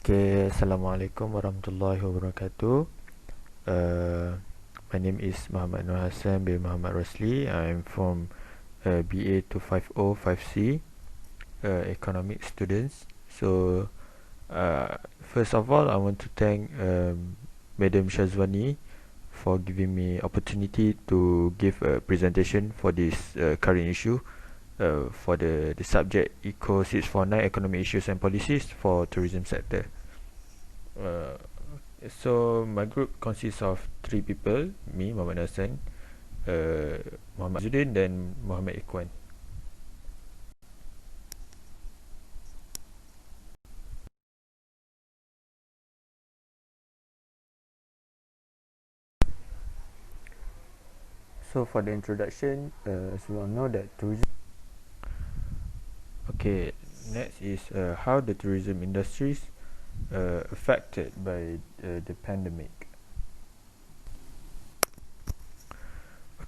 Okay, Assalamualaikum warahmatullahi wabarakatuh. Uh, my name is Muhammad Nur Hassan bin Muhammad Rosli. I'm from BA 2505C, economic students. So, first of all, I want to thank Madam Shazwani for giving me opportunity to give a presentation for this current issue for the subject ECO649 economic issues and policies for tourism sector. Uh, so my group consists of three people, me, Muhammad Hassan, Muhammad Zudin dan Muhammad Ikhwan. So for the introduction, as we all know that tourism. Okay, next is how the tourism industries affected by the pandemic.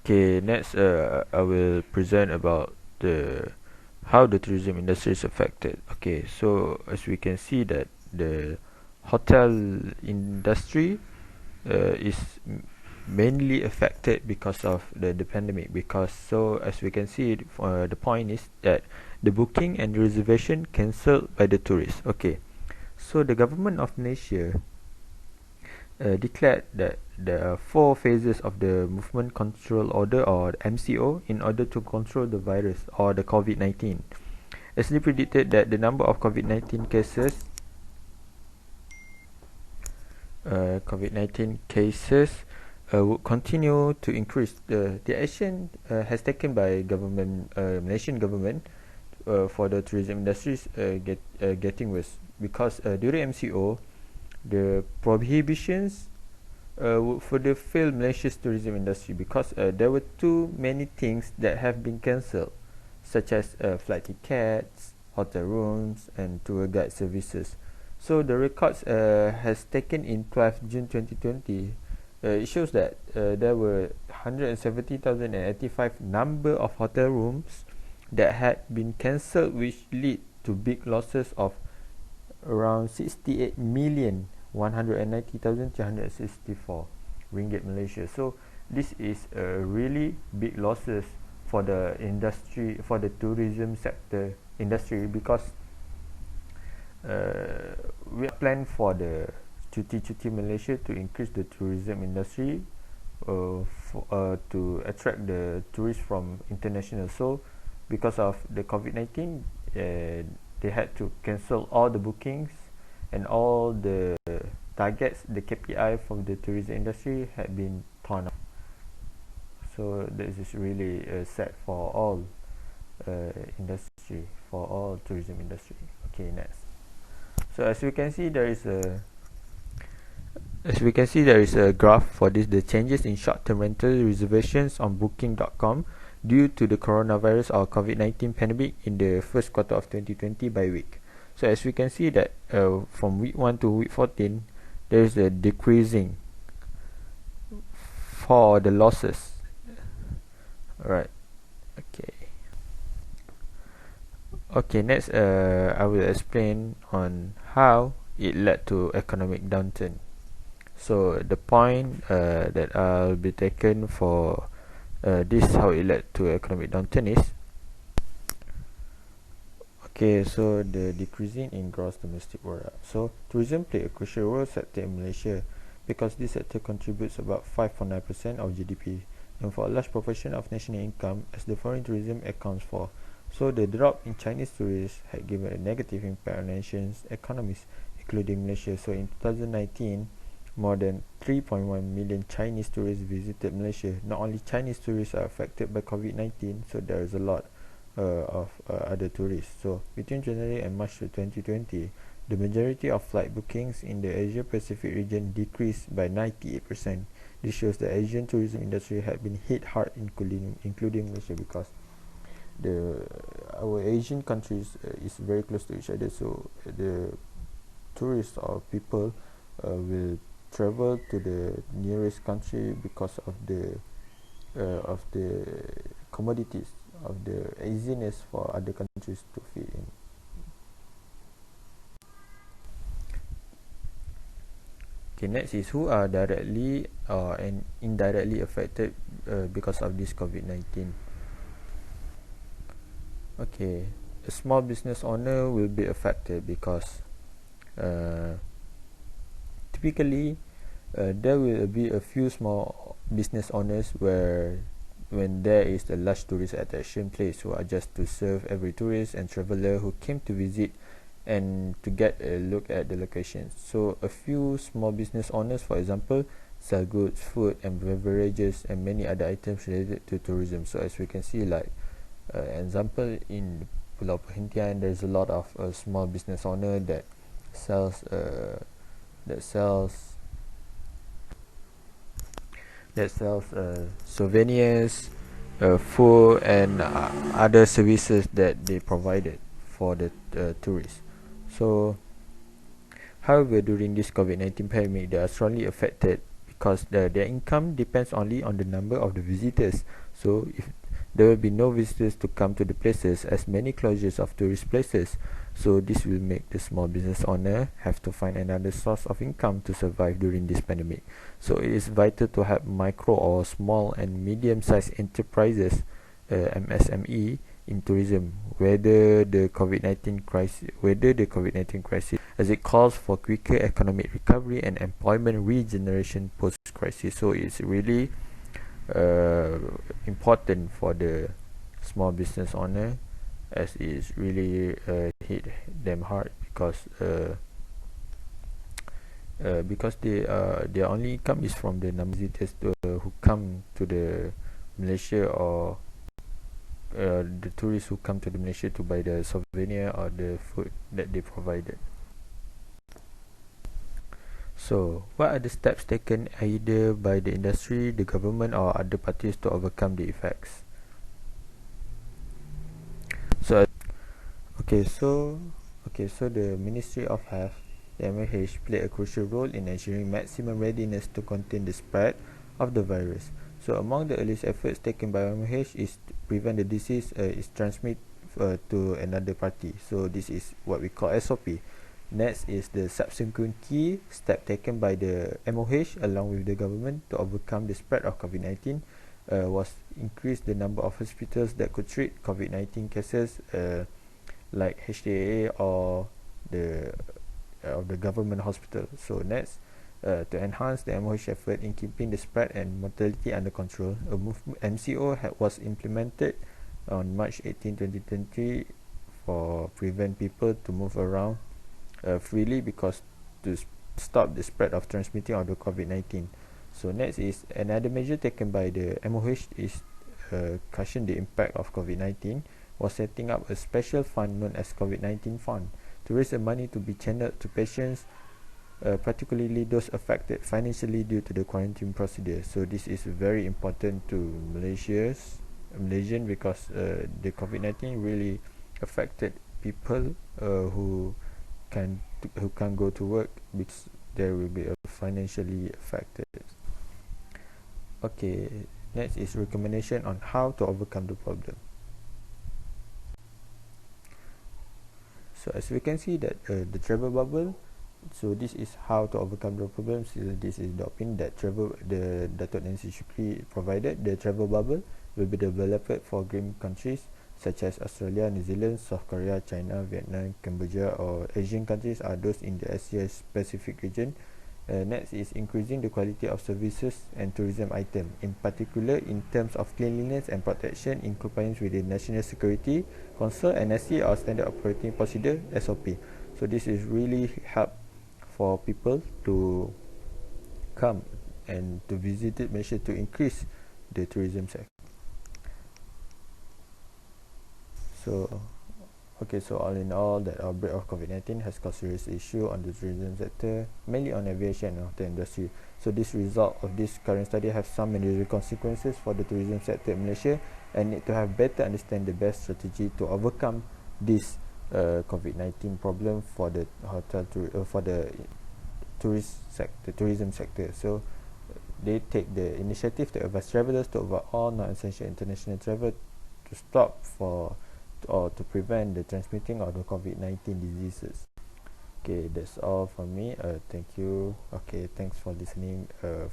Okay, next I will present about the how the tourism industry is affected. Okay, so as we can see that the hotel industry is mainly affected because of the pandemic, because so as we can see the point is that the booking and reservation cancelled by the tourists. Okay, so the government of Malaysia declared that there are four phases of the movement control order, or MCO, in order to control the virus or the COVID-19, as they predicted that the number of COVID-19 cases would continue to increase. The action has taken by government, Malaysian government, for the tourism industries getting worse, because during MCO, the prohibitions would further fail Malaysia's tourism industry, because there were too many things that have been cancelled, such as flight tickets, hotel rooms, and tour guide services. So the records has taken in 12 June 2020. It shows that there were 170,085 number of hotel rooms that had been cancelled, which lead to big losses of around 68 million 190,364 ringgit Malaysia. So this is a really big losses for the industry, for the tourism sector industry, because we plan for the Cuti Malaysia to increase the tourism industry to attract the tourists from international. So because of the COVID-19, they had to cancel all the bookings, and all the targets, the KPI from the tourism industry had been torn up. So this is really sad for all industry, for all tourism industry. Okay, next. So as we can see, there is a graph for this, the changes in short-term rental reservations on booking.com due to the coronavirus or COVID-19 pandemic in the first quarter of 2020 by week. So as we can see that from week 1 to week 14, there is a decreasing for the losses. Alright. Okay, next I will explain on how it led to economic downturn. So the point that I'll be taken for this, how it led to economic downturn, is okay. So the decreasing in gross domestic product. So tourism play a crucial role sector in Malaysia, because this sector contributes about 5.9% of GDP, and for a large proportion of national income, as the foreign tourism accounts for. So the drop in Chinese tourists had given a negative impact on nations' economies, including Malaysia. So in 2019, more than 3.1 million Chinese tourists visited Malaysia. Not only Chinese tourists are affected by COVID-19, so there is a lot of other tourists. So between January and March 2020, the majority of flight bookings in the Asia Pacific region decreased by 98%. This shows the Asian tourism industry had been hit hard, including Malaysia, because our Asian countries is very close to each other. So the tourists or people will travel to the nearest country because of the commodities, of the easiness for other countries to fit in. Okay, next is who are directly and indirectly affected because of this COVID-19. Okay, a small business owner will be affected because uh, typically there will be a few small business owners where when there is a large tourist attraction place who are just to serve every tourist and traveler who came to visit and to get a look at the location. So a few small business owners, for example, sell goods, food and beverages and many other items related to tourism. So as we can see, like example in Pulau Perhentian, there's a lot of small business owner sells uh, that sells souvenirs, food and other services that they provided for the tourists. So however, during this COVID-19 pandemic, they are strongly affected because their income depends only on the number of the visitors. So if there will be no visitors to come to the places as many closures of tourist places, so this will make the small business owner have to find another source of income to survive during this pandemic. So it is vital to help micro or small and medium-sized enterprises, MSME, in tourism, whether the COVID-19 crisis, as it calls for quicker economic recovery and employment regeneration post-crisis. So it's really uh, important for the small business owner, as it's really hit them hard because their only income is from the number of visitors who come to the Malaysia, or the tourists who come to the Malaysia to buy the souvenir or the food that they provided. So, what are the steps taken either by the industry, the government, or other parties to overcome the effects? So, okay, so the Ministry of Health, the MOH, played a crucial role in ensuring maximum readiness to contain the spread of the virus. So, among the earliest efforts taken by MOH is to prevent the disease is transmit to another party. So, this is what we call SOP. Next is the subsequent key step taken by the MOH along with the government to overcome the spread of COVID-19 was increase the number of hospitals that could treat COVID-19 cases, like HDA or the government hospital. So next, to enhance the MOH effort in keeping the spread and mortality under control, a MCO was implemented on March 18, 2020 for prevent people to move around freely because to stop the spread of transmitting of the COVID-19. So next is another measure taken by the MOH is cushion the impact of COVID-19 was setting up a special fund known as COVID-19 fund to raise the money to be channeled to patients, particularly those affected financially due to the quarantine procedure. So this is very important to Malaysian because the COVID-19 really affected people who can't go to work because they will be financially affected. Okay, next is recommendation on how to overcome the problem. So as we can see that the travel bubble, so this is how to overcome the problems. This is the opinion that the Dato' Nancy Shukri provided. The travel bubble will be developed for green countries such as Australia, New Zealand, South Korea, China, Vietnam, Cambodia, or Asian countries are those in the Asia Pacific region. Next is increasing the quality of services and tourism items, in particular in terms of cleanliness and protection in compliance with the National Security Council (NSC) or Standard Operating Procedure (SOP). So this is really help for people to come and to visit Malaysia to increase the tourism sector. So, okay, so all in all, that outbreak of COVID-19 has caused serious issue on the tourism sector, mainly on aviation and hotel industry. So this result of this current study have some major consequences for the tourism sector in Malaysia, and need to have better understand the best strategy to overcome this COVID-19 problem for the for the tourism sector. So they take the initiative to advise travelers to avoid all non-essential international travel to stop for or to prevent the transmitting of the COVID-19 diseases. Okay, that's all from me. Thank you. Okay, thanks for listening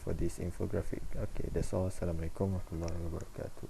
for this infographic. Okay, that's all. Assalamualaikum warahmatullahi wabarakatuh.